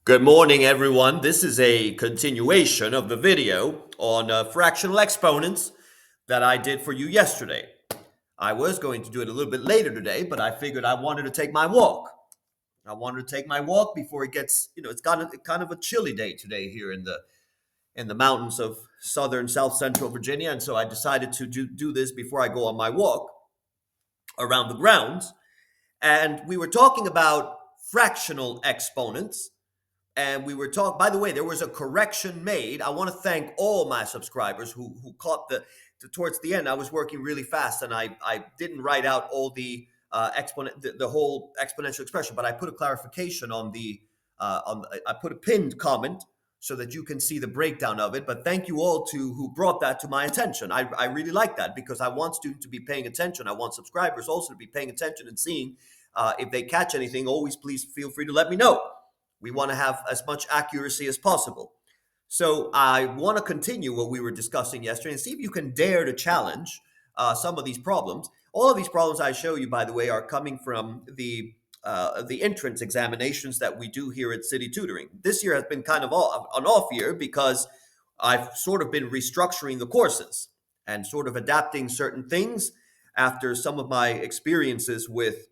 Good morning, everyone. This is a continuation of the video on fractional exponents that I did for you yesterday. I was going to do it a little bit later today, but I figured I wanted to take my walk. I wanted to take my walk before it gets, it's kind of a chilly day today here in the mountains of southern South Central Virginia, and so I decided to do this before I go on my walk around the grounds. And we were talking about fractional exponents, and we were talking. By the way, there was a correction made. I want to thank all my subscribers who caught towards the end. I was working really fast, and I didn't write out all the exponent the whole exponential expression, but I put a clarification on the I put a pinned comment so that you can see the breakdown of it. But thank you all to who brought that to my attention. I really like that because I want students to be paying attention. I want subscribers also to be paying attention and seeing if they catch anything. Always please feel free to let me know. We want to have as much accuracy as possible. So I want to continue what we were discussing yesterday and see if you can dare to challenge some of these problems. All of these problems I show you, by the way, are coming from the entrance examinations that we do here at City Tutoring. This year has been kind of an off year because I've sort of been restructuring the courses and sort of adapting certain things after some of my experiences with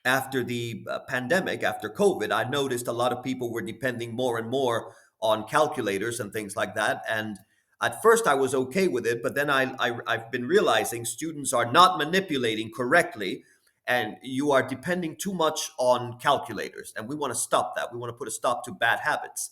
after the pandemic, after COVID. I noticed a lot of people were depending more and more on calculators and things like that. And at first, I was okay with it, but then I've been realizing students are not manipulating correctly, and you are depending too much on calculators. And we want to stop that. We want to put a stop to bad habits.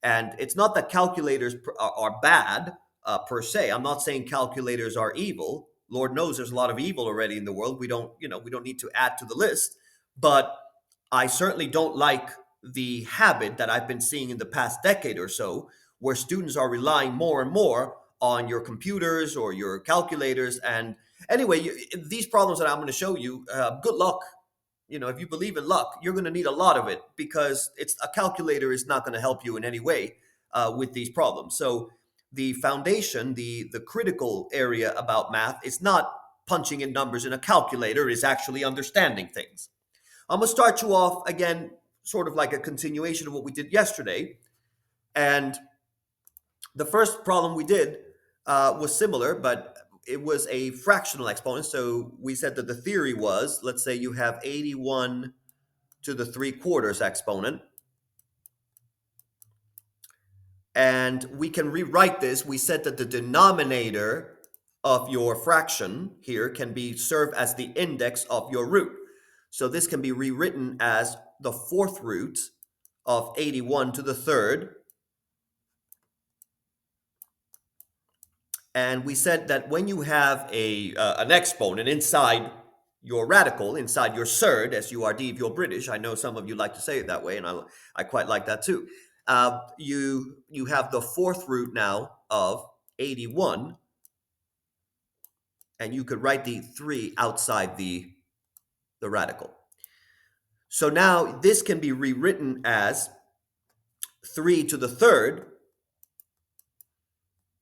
And it's not that calculators are bad per se. I'm not saying calculators are evil. Lord knows there's a lot of evil already in the world. We don't need to add to the list, but I certainly don't like the habit that I've been seeing in the past decade or so, where students are relying more and more on your computers or your calculators. And anyway, these problems that I'm going to show you, good luck. If you believe in luck, you're going to need a lot of it because it's a calculator is not going to help you in any way with these problems. So the foundation, the critical area about math is not punching in numbers in a calculator, is actually understanding things. I'm going to start you off again, sort of like a continuation of what we did yesterday. And the first problem we did was similar, but it was a fractional exponent. So we said that the theory was, let's say you have 81 to the 3/4 exponent. And we can rewrite this. We said that the denominator of your fraction here can be served as the index of your root. So this can be rewritten as the fourth root of 81 to the third. And we said that when you have an exponent inside your radical, inside your surd, S-U-R-D if you're British, I know some of you like to say it that way, and I quite like that too. You have the fourth root now of 81, and you could write the 3 outside the radical. So now this can be rewritten as 3 to the third,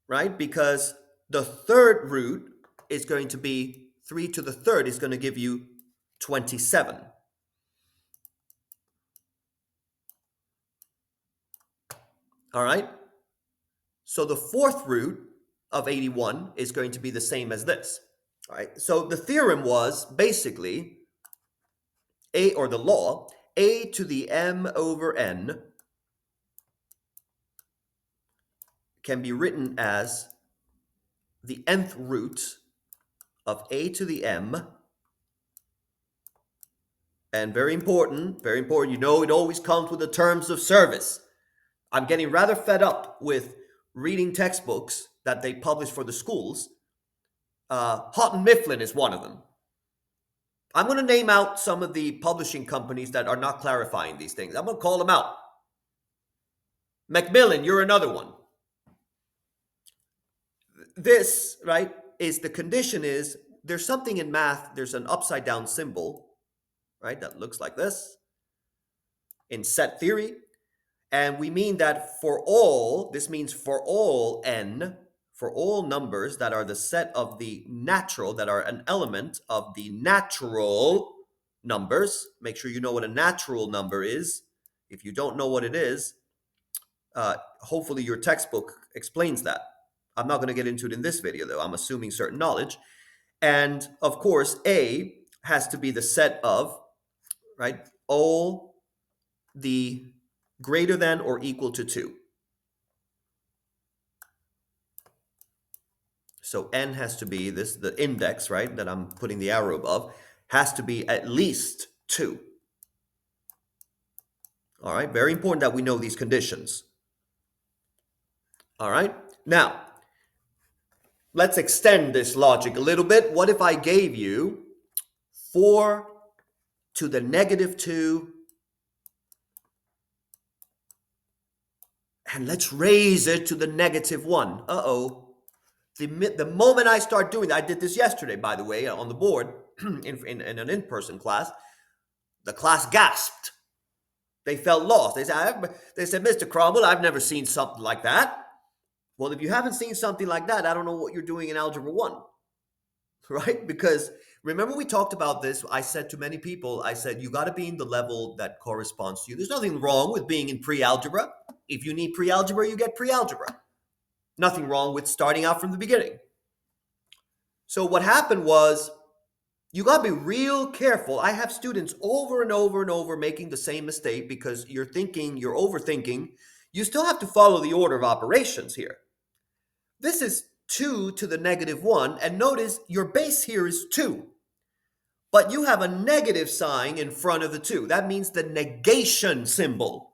right? Because the third root is going to be 3 to the third is going to give you 27. All right? So the fourth root of 81 is going to be the same as this. All right? So the theorem was basically the law, a to the m over n can be written as the nth root of a to the m. And very important, it always comes with the terms of service. I'm getting rather fed up with reading textbooks that they publish for the schools. Houghton Mifflin is one of them. I'm going to name out some of the publishing companies that are not clarifying these things. I'm going to call them out. Macmillan, you're another one. This, right, is the condition is there's something in math, there's an upside down symbol, right, that looks like this in set theory. And we mean that this means for all n, for all numbers that are the set of the natural, that are an element of the natural numbers. Make sure you know what a natural number is. If you don't know what it is, hopefully your textbook explains that. I'm not going to get into it in this video, though. I'm assuming certain knowledge. And of course, A has to be the set of, right, all the greater than or equal to 2. So n has to be this, the index, right, that I'm putting the arrow above, has to be at least 2. All right, very important that we know these conditions. All right, now let's extend this logic a little bit. What if I gave you 4 to the negative 2, and let's raise it to the negative 1? Uh-oh. The moment I start doing that, I did this yesterday, by the way, on the board in an in-person class, the class gasped. They felt lost. They said, Mr. Cromwell, I've never seen something like that. Well, if you haven't seen something like that, I don't know what you're doing in Algebra 1, right? Because remember we talked about this. I said to many people, I said, you got to be in the level that corresponds to you. There's nothing wrong with being in pre-algebra. If you need pre-algebra, you get pre-algebra. Nothing wrong with starting out from the beginning. So what happened was, you got to be real careful. I have students over and over and over making the same mistake because you're overthinking. You still have to follow the order of operations here. This is 2 to the negative 1, and notice your base here is 2. But you have a negative sign in front of the 2. That means the negation symbol.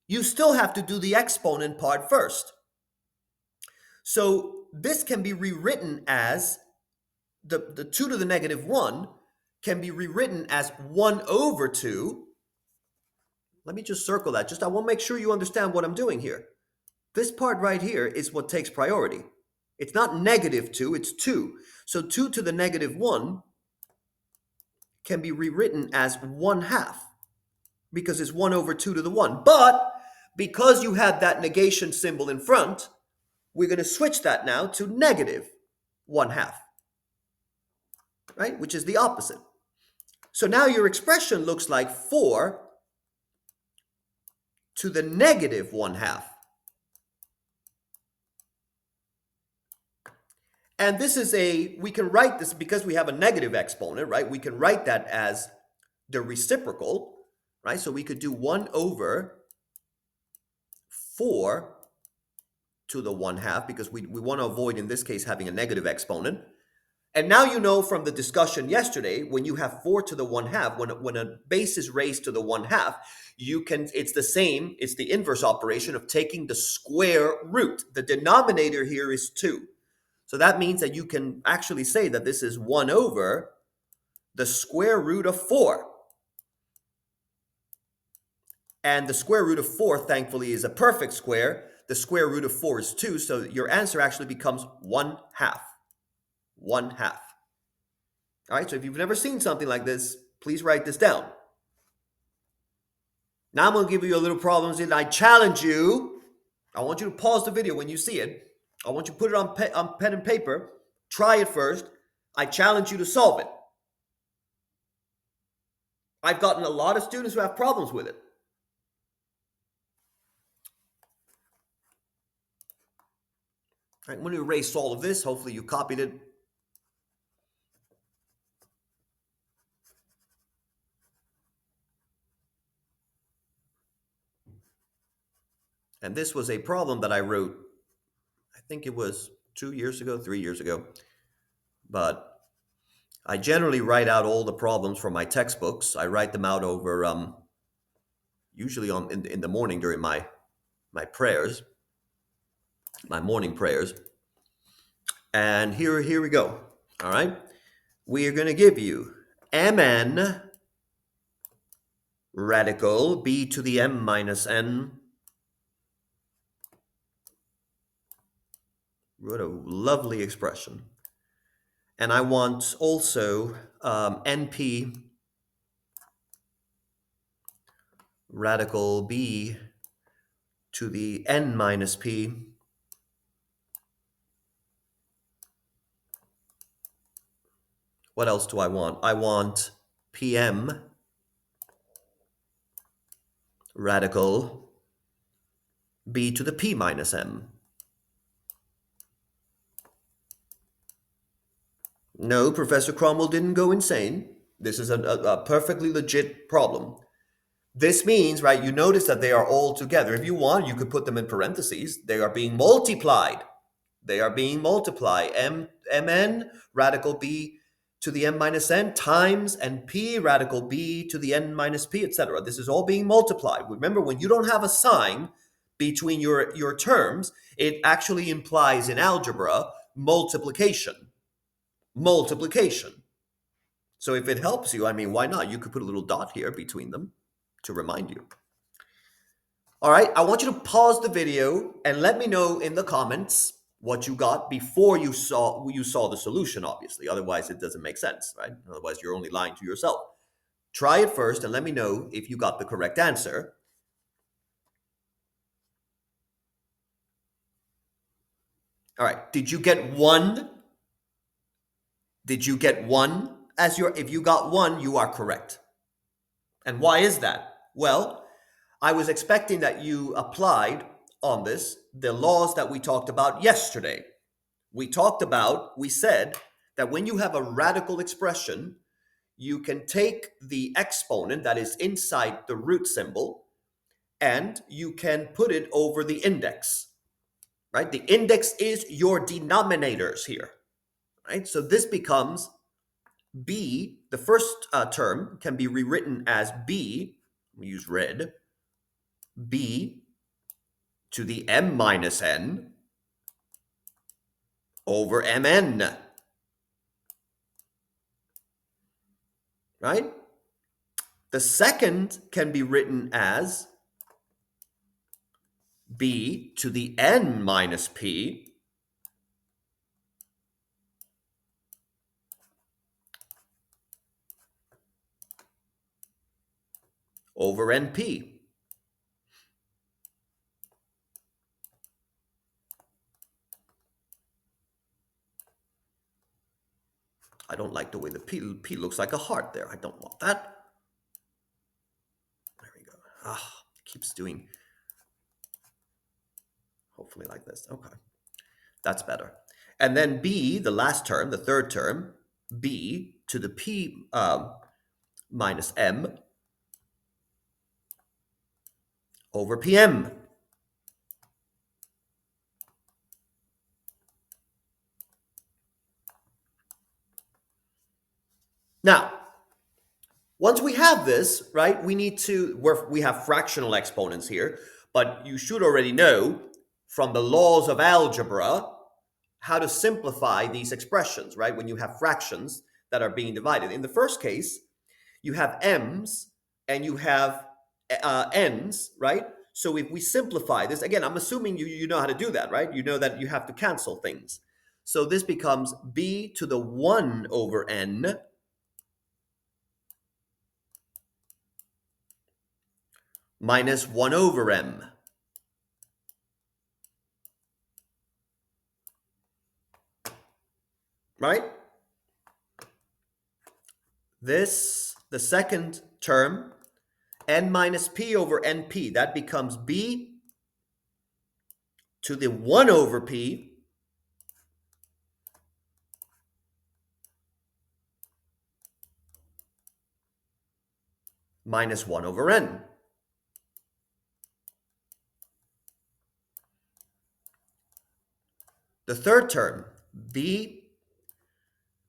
You still have to do the exponent part first. So this can be rewritten as the 2 to the negative 1 can be rewritten as 1 over 2. Let me just circle that. I want to make sure you understand what I'm doing here. This part right here is what takes priority. It's not negative 2, it's 2. So 2 to the negative 1 can be rewritten as 1/2 because it's 1 over 2 to the 1. But because you had that negation symbol in front, we're going to switch that now to negative 1/2. Right? Which is the opposite. So now your expression looks like 4 to the negative 1/2. And this is we can write this because we have a negative exponent, right? We can write that as the reciprocal, right? So we could do 1 over 4 to the 1/2 because we want to avoid, in this case, having a negative exponent. And now you know from the discussion yesterday, when you have 4 to the 1/2, when a base is raised to the 1/2, it's the inverse operation of taking the square root. The denominator here is 2. So that means that you can actually say that this is 1 over the square root of 4. And the square root of 4, thankfully, is a perfect square. The square root of 4 is 2, so your answer actually becomes 1/2. 1/2. All right, so if you've never seen something like this, please write this down. Now I'm going to give you a little problem, and I challenge you. I want you to pause the video when you see it. I want you to put it on pen and paper. Try it first. I challenge you to solve it. I've gotten a lot of students who have problems with it. All right, I'm going to erase all of this. Hopefully you copied it. And this was a problem that I wrote, I think it was 2 years ago, 3 years ago. But I generally write out all the problems from my textbooks. I write them out over, usually in the morning during my prayers, my morning prayers. And here we go. All right. We are going to give you mn radical b to the m minus n. What a lovely expression. And I want also np radical b to the n minus p. What else do I want? I want pm radical b to the p minus m. No, Professor Cromwell didn't go insane. This is a perfectly legit problem. This means, right, you notice that they are all together. If you want, you could put them in parentheses. They are being multiplied. They are being multiplied. Mn radical b to the m minus n times and p radical b to the n minus p, etc. This is all being multiplied. Remember, when you don't have a sign between your terms, it actually implies in algebra multiplication. Multiplication. So if it helps you, I mean, why not? You could put a little dot here between them to remind you. All right, I want you to pause the video and let me know in the comments what you got before you saw the solution, obviously. Otherwise, it doesn't make sense, right? Otherwise, you're only lying to yourself. Try it first and let me know if you got the correct answer. All right, did you get 1? Did you get 1 as your, if you got 1, you are correct. And why is that? Well, I was expecting that you applied on this the laws that we talked about yesterday. We said that when you have a radical expression, you can take the exponent that is inside the root symbol and you can put it over the index, right? The index is your denominators here, right? So this becomes b, the first term can be rewritten as b, we use red, b to the m minus n over mn, right? The second can be written as b to the n minus p over np. I don't like the way the P looks like a heart there. I don't want that. There we go. It keeps doing, hopefully like this. Okay, that's better. And then B, the last term, the third term, B to the P minus M over PM. Now, once we have this, right, we have fractional exponents here, but you should already know from the laws of algebra how to simplify these expressions, right? When you have fractions that are being divided. In the first case, you have m's and you have n's, right? So if we simplify this, again, I'm assuming you know how to do that, right? You know that you have to cancel things. So this becomes b to the 1 over n minus 1 over m. Right? This, the second term, n minus p over np, that becomes b to the 1 over p minus 1 over n. The third term, b,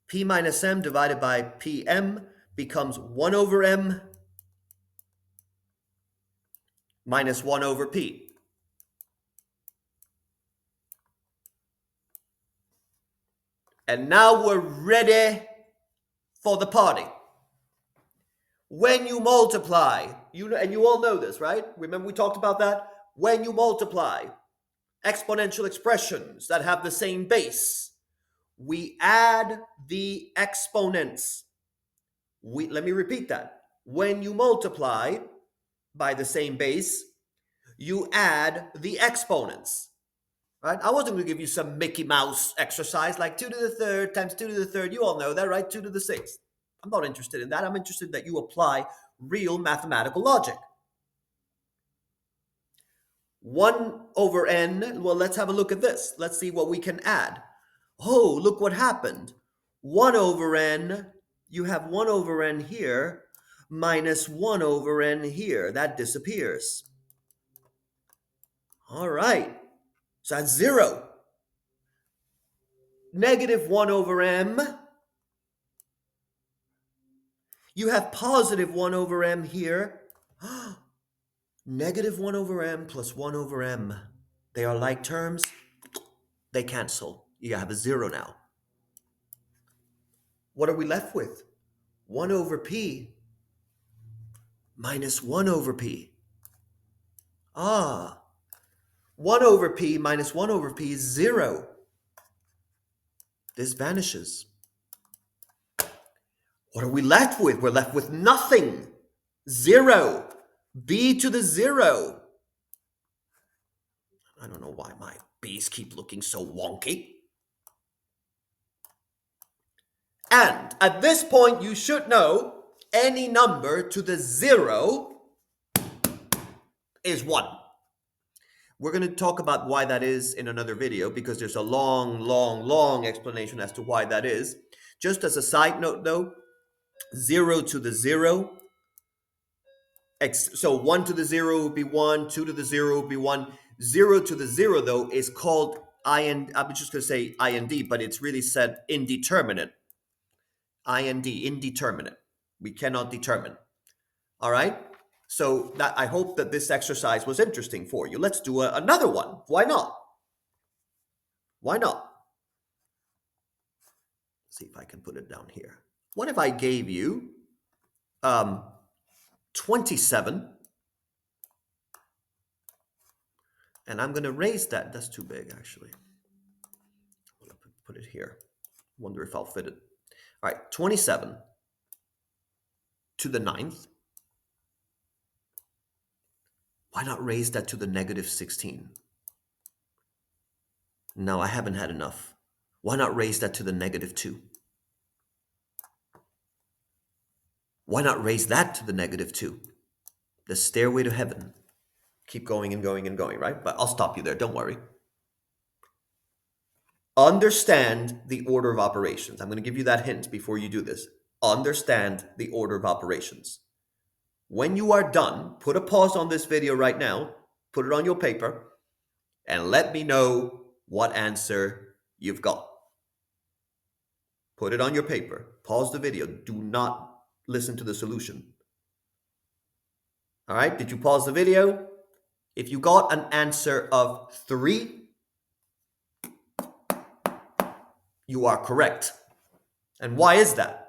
p minus m divided by pm becomes 1 over m minus 1 over p. And now we're ready for the party. When you multiply, and you all know this, right? Remember we talked about that? When you multiply exponential expressions that have the same base, we add the exponents. Let me repeat that. When you multiply by the same base, you add the exponents. Right? I wasn't going to give you some Mickey Mouse exercise like 2 to the third times 2 to the third. You all know that, right? 2 to the sixth. I'm not interested in that. I'm interested that you apply real mathematical logic. 1 over n, well, let's have a look at this. Let's see what we can add. Oh, look what happened. 1 over n, you have 1 over n here, minus 1 over n here. That disappears. All right, so that's 0. Negative 1 over m. You have positive 1 over m here. Negative 1 over m plus 1 over m. They are like terms. They cancel. You have a 0 now. What are we left with? 1 over p minus 1 over p. 1 over p minus 1 over p is 0. This vanishes. What are we left with? We're left with nothing. 0. B to the 0. I don't know why my b's keep looking so wonky. And at this point, you should know any number to the 0 is 1. We're going to talk about why that is in another video because there's a long explanation as to why that is. Just as a side note though, 0 to the 0, so 1 to the 0 would be 1, 2 to the 0 would be 1. 0 to the 0 though is called I'm just going to say IND, but it's really said indeterminate. IND, indeterminate. We cannot determine. All right? So that I hope that this exercise was interesting for you. Let's do another one. Why not? Why not? Let's see if I can put it down here. What if I gave you 27, and I'm going to raise that. That's too big, actually. I'm going to put it here. Wonder if I'll fit it. All right, 27 to the 9th. Why not raise that to the negative 16? No, I haven't had enough. Why not raise that to the negative 2? Why not raise that to the negative 2? The stairway to heaven. Keep going and going and going, right? But I'll stop you there. Don't worry. Understand the order of operations. I'm going to give you that hint before you do this. Understand the order of operations. When you are done, put a pause on this video right now, put it on your paper, and let me know what answer you've got. Put it on your paper. Pause the video. Do not listen to the solution. All right, did you pause the video? If you got an answer of 3, you are correct. And why is that?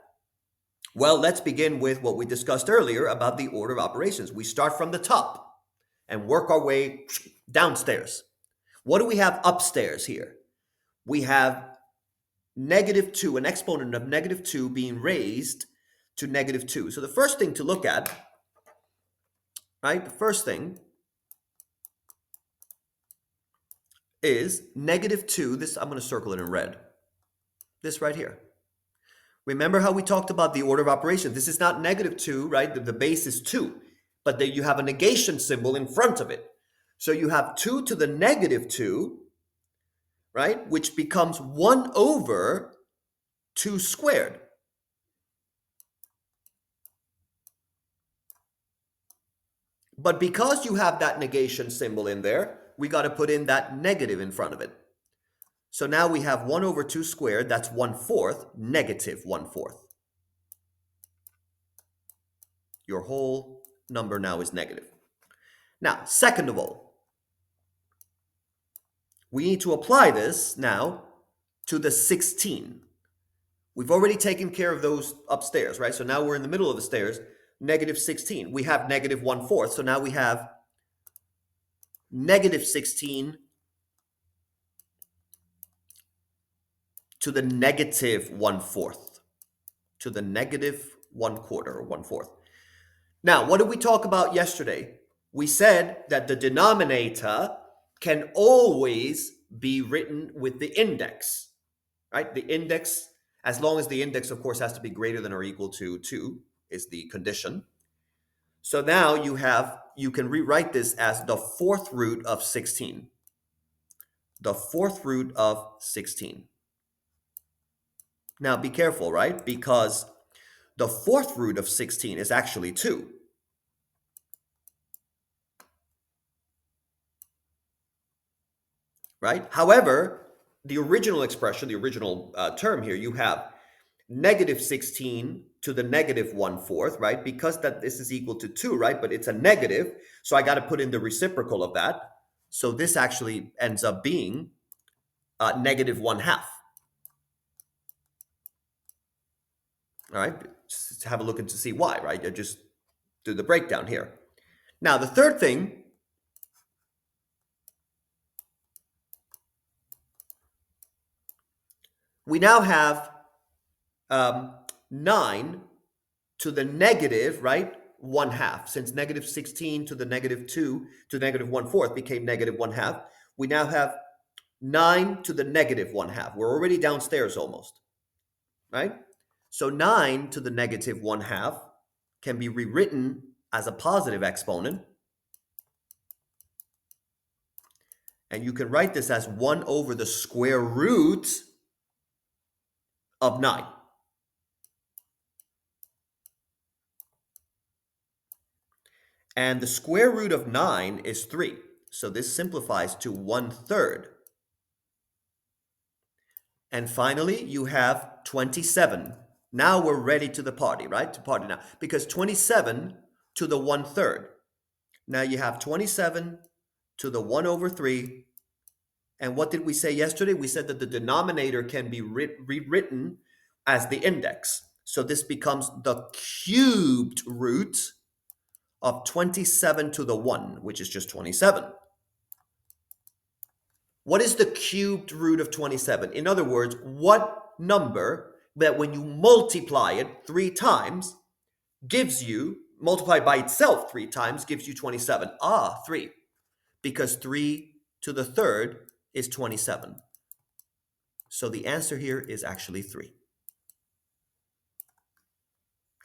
Well, let's begin with what we discussed earlier about the order of operations. We start from the top and work our way downstairs. What do we have upstairs here? We have negative 2, an exponent of negative 2 being raised to negative 2. So the first thing to look at, right, the first thing is negative 2. This, I'm going to circle it in red. This right here. Remember how we talked about the order of operations? This is not negative 2, right? The base is 2, but then you have a negation symbol in front of it. So you have 2 to the negative 2, right? Which becomes 1 over 2 squared. But because you have that negation symbol in there, we got to put in that negative in front of it. So now we have 1 over 2 squared, that's 1/4, negative 1/4. Your whole number now is negative. Now, second of all, we need to apply this now to the 16. We've already taken care of those upstairs, right? So now we're in the middle of the stairs, negative 16. We have negative 1/4, so now we have negative 16 to the negative 1/4, to the negative 1/4 or 1/4. Now, what did we talk about yesterday? We said that the denominator can always be written with the index, right? The index, as long as the index, of course, has to be greater than or equal to 2 is the condition. So now you have you can rewrite this as the fourth root of 16. The fourth root of 16. Now be careful, right? Because the fourth root of 16 is actually 2. Right? However, the original expression, the original term here, you have negative 16 to the negative 1/4, right? Because that this is equal to 2, right? But it's a negative, so I got to put in the reciprocal of that. So this actually ends up being negative 1/2. All right, just have a look and to see why, right? I just do the breakdown here. Now, the third thing, we now have 9 to the negative, right, 1/2. Since negative 16 to the negative 2 to negative 1/4 became negative 1/2, we now have 9 to the negative 1/2. We're already downstairs almost, right? So 9 to the negative 1/2 can be rewritten as a positive exponent. And you can write this as 1 over the square root of 9. And the square root of 9 is 3. So this simplifies to 1/3. And finally, you have 27. Now we're ready to the party, right? To party now. Because 27 to the 1/3. Now you have 27 to the 1 over 3. And what did we say yesterday? We said that the denominator can be rewritten as the index. So this becomes the cubed root of 27 to the 1, which is just 27. What is the cubed root of 27? In other words, what number that when you multiply it 3 times gives you, multiplied by itself 3 times, gives you 27? 3. Because 3 to the third is 27. So the answer here is actually 3.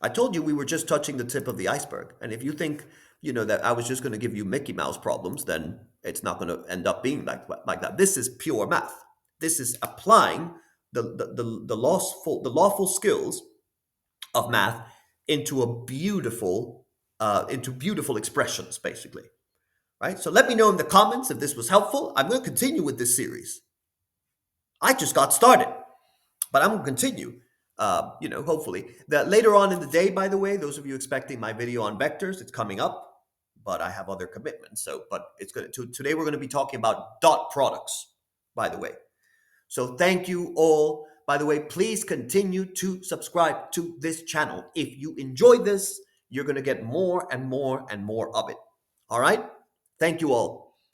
I told you we were just touching the tip of the iceberg. And if you think, that I was just going to give you Mickey Mouse problems, then it's not going to end up being like that. This is pure math. This is applying the lawful skills of math into beautiful expressions, basically. Right? So let me know in the comments if this was helpful. I'm going to continue with this series. I just got started, but I'm going to continue. Hopefully. That later on in the day, by the way, those of you expecting my video on vectors, it's coming up, but I have other commitments. But it's going to today we're going to be talking about dot products, by the way. So thank you all. By the way, please continue to subscribe to this channel. If you enjoy this, you're going to get more and more and more of it. All right? Thank you all.